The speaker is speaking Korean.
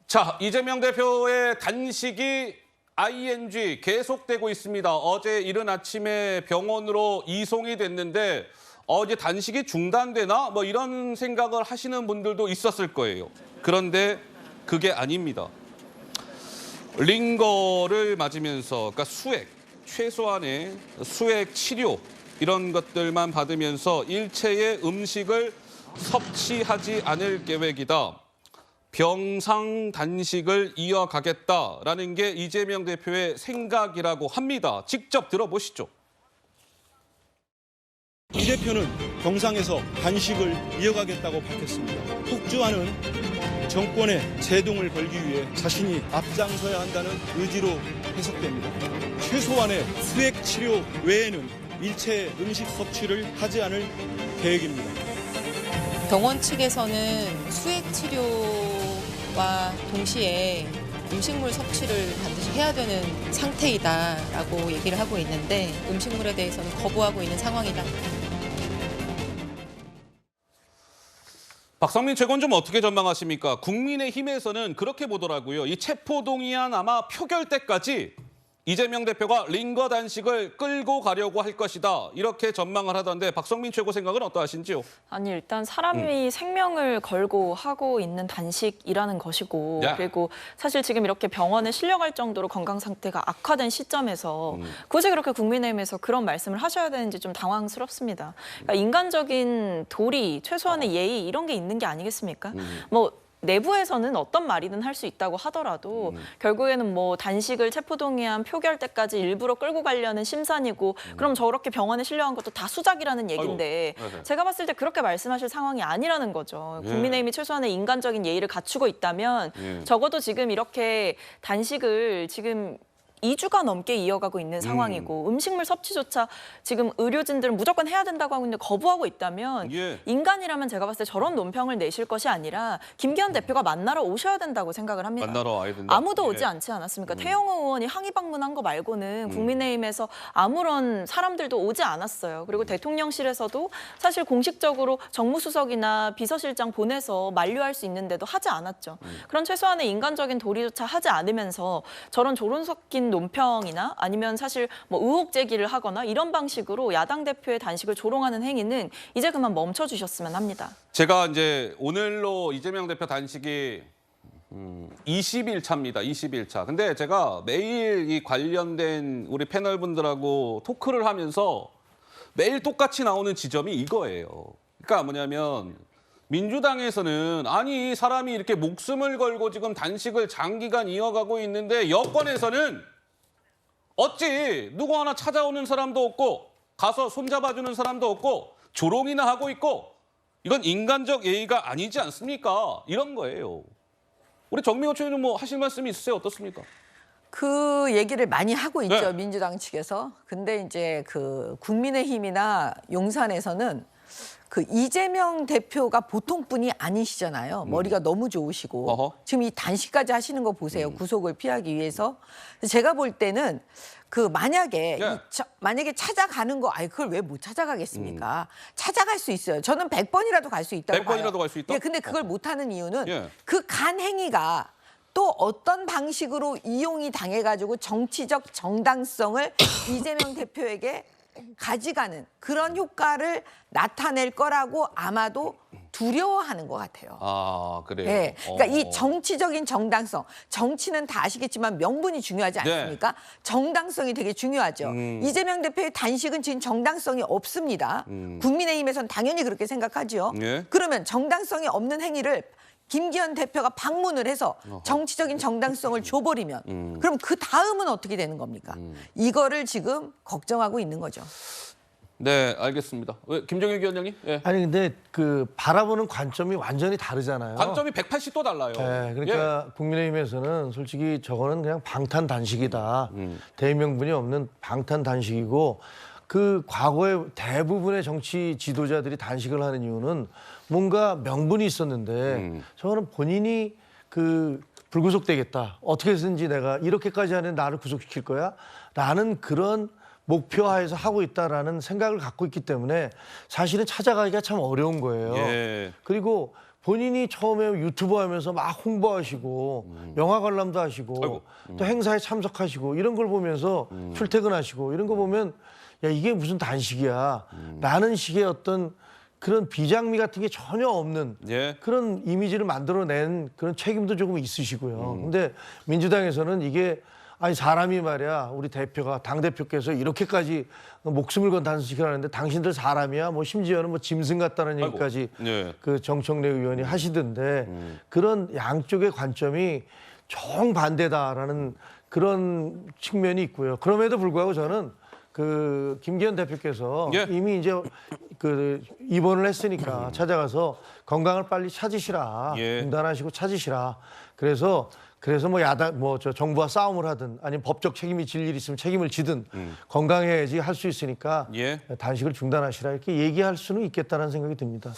자, 이재명 대표의 단식이 ING 계속되고 있습니다. 어제 이른 아침에 병원으로 이송이 됐는데 이제 단식이 중단되나? 뭐 이런 생각을 하시는 분들도 있었을 거예요. 그런데 그게 아닙니다. 링거를 맞으면서, 그러니까 최소한의 수액 치료 이런 것들만 받으면서 일체의 음식을 섭취하지 않을 계획이다. 병상 단식을 이어가겠다라는 게 이재명 대표의 생각이라고 합니다. 직접 들어보시죠. 이 대표는 병상에서 단식을 이어가겠다고 밝혔습니다. 폭주하는 정권의 제동을 걸기 위해 자신이 앞장서야 한다는 의지로 해석됩니다. 최소한의 수액 치료 외에는 일체 음식 섭취를 하지 않을 계획입니다. 병원 측에서는 수액 치료와 동시에 음식물 섭취를 반드시 해야 되는 상태이다라고 얘기를 하고 있는데 음식물에 대해서는 거부하고 있는 상황이다. 박성민 최고는 좀 어떻게 전망하십니까? 국민의힘에서는 그렇게 보더라고요. 이 체포동의안 아마 표결 때까지 이재명 대표가 링거 단식을 끌고 가려고 할 것이다. 이렇게 전망을 하던데 박성민 최고 생각은 어떠하신지요? 아니 일단 사람이 생명을 걸고 하고 있는 단식이라는 것이고 그리고 사실 지금 이렇게 병원에 실려갈 정도로 건강 상태가 악화된 시점에서 굳이 그렇게 국민의힘에서 그런 말씀을 하셔야 되는지 좀 당황스럽습니다. 그러니까 인간적인 도리, 최소한의 예의 이런 게 있는 게 아니겠습니까? 뭐 내부에서는 어떤 말이든 할 수 있다고 하더라도 결국에는 뭐 단식을 체포동의안 표결 때까지 일부러 끌고 가려는 심산이고 그럼 저렇게 병원에 실려간 것도 다 수작이라는 얘기인데 제가 봤을 때 그렇게 말씀하실 상황이 아니라는 거죠. 국민의힘이 최소한의 인간적인 예의를 갖추고 있다면 적어도 지금 이렇게 단식을 지금 2주가 넘게 이어가고 있는 상황이고 음식물 섭취조차 지금 의료진들은 무조건 해야 된다고 하고 있는데 거부하고 있다면 인간이라면 제가 봤을 때 저런 논평을 내실 것이 아니라 김기현 대표가 만나러 오셔야 된다고 생각을 합니다. 만나러 와야 된다. 아무도 오지 않지 않았습니까? 태영호 의원이 항의 방문한 거 말고는 국민의힘에서 아무런 사람들도 오지 않았어요. 그리고 대통령실에서도 사실 공식적으로 정무수석이나 비서실장 보내서 만류할 수 있는데도 하지 않았죠. 그런 최소한의 인간적인 도리조차 하지 않으면서 저런 조론 섞인 논평이나 아니면 사실 뭐 의혹 제기를 하거나 이런 방식으로 야당 대표의 단식을 조롱하는 행위는 이제 그만 멈춰주셨으면 합니다. 제가 이제 오늘로 이재명 대표 단식이 20일 차입니다. 20일 차. 근데 제가 매일 이 관련된 우리 패널분들하고 토크를 하면서 매일 똑같이 나오는 지점이 이거예요. 그러니까 뭐냐면 민주당에서는 아니 사람이 이렇게 목숨을 걸고 지금 단식을 장기간 이어가고 있는데 여권에서는 어찌 누구 하나 찾아오는 사람도 없고 가서 손잡아주는 사람도 없고 조롱이나 하고 있고 이건 인간적 예의가 아니지 않습니까? 이런 거예요. 우리 정미호 최고는 뭐 하실 말씀이 있으세요? 어떻습니까? 그 얘기를 많이 하고 있죠. 민주당 측에서. 근데 이제 그 국민의힘이나 용산에서는 그 이재명 대표가 보통 분이 아니시잖아요. 머리가 너무 좋으시고 지금 이 단식까지 하시는 거 보세요. 구속을 피하기 위해서. 제가 볼 때는 그 만약에 찾아가는 거 그걸 왜 못 찾아가겠습니까? 찾아갈 수 있어요. 저는 100번이라도 갈 수 있다고 봐요. 100번이라도 갈 수 있다? 예, 근데 그걸 못 하는 이유는 그 간 행위가 또 어떤 방식으로 이용이 당해가지고 정치적 정당성을 이재명 대표에게 가져가는 그런 효과를 나타낼 거라고 아마도 두려워하는 것 같아요. 아, 그래요? 네. 그러니까 이 정치적인 정당성, 정치는 다 아시겠지만 명분이 중요하지 않습니까? 정당성이 되게 중요하죠. 이재명 대표의 단식은 지금 정당성이 없습니다. 국민의힘에서는 당연히 그렇게 생각하죠. 그러면 정당성이 없는 행위를 김기현 대표가 방문을 해서 정치적인 정당성을 줘버리면 그럼 그 다음은 어떻게 되는 겁니까? 이거를 지금 걱정하고 있는 거죠. 네, 알겠습니다. 왜 김정일 위원장님? 아니 근데 그 바라보는 관점이 완전히 다르잖아요. 관점이 180도 달라요. 네, 그러니까 국민의힘에서는 솔직히 저거는 그냥 방탄 단식이다. 대명분이 없는 방탄 단식이고 그 과거에 대부분의 정치 지도자들이 단식을 하는 이유는 뭔가 명분이 있었는데 저거는 본인이 그 불구속되겠다. 어떻게 해서든지 내가 이렇게까지 하는 나를 구속시킬 거야? 라는 그런 목표하에서 하고 있다라는 생각을 갖고 있기 때문에 사실은 찾아가기가 참 어려운 거예요. 그리고 본인이 처음에 유튜버 하면서 막 홍보하시고 영화 관람도 하시고 아이고. 또 행사에 참석하시고 이런 걸 보면서 출퇴근하시고 이런 거 보면 야 이게 무슨 단식이야 라는 식의 어떤 그런 비장미 같은 게 전혀 없는 예. 그런 이미지를 만들어낸 그런 책임도 조금 있으시고요. 근데 민주당에서는 이게 아니 사람이 말이야 우리 대표가 당대표께서 이렇게까지 목숨을 건 단식을 하는데 당신들 사람이야 뭐 심지어는 뭐 짐승 같다는 아이고. 얘기까지 예. 그 정청래 의원이 하시던데 그런 양쪽의 관점이 정반대다라는 그런 측면이 있고요. 그럼에도 불구하고 저는 그 김기현 대표께서 예. 이미 이제 그 입원을 했으니까 찾아가서 건강을 빨리 찾으시라. 예. 중단하시고 찾으시라. 그래서 뭐 야당 뭐 저 정부와 싸움을 하든 아니면 법적 책임이 질 일이 있으면 책임을 지든 건강해야지 할 수 있으니까 예. 단식을 중단하시라 이렇게 얘기할 수는 있겠다는 생각이 듭니다.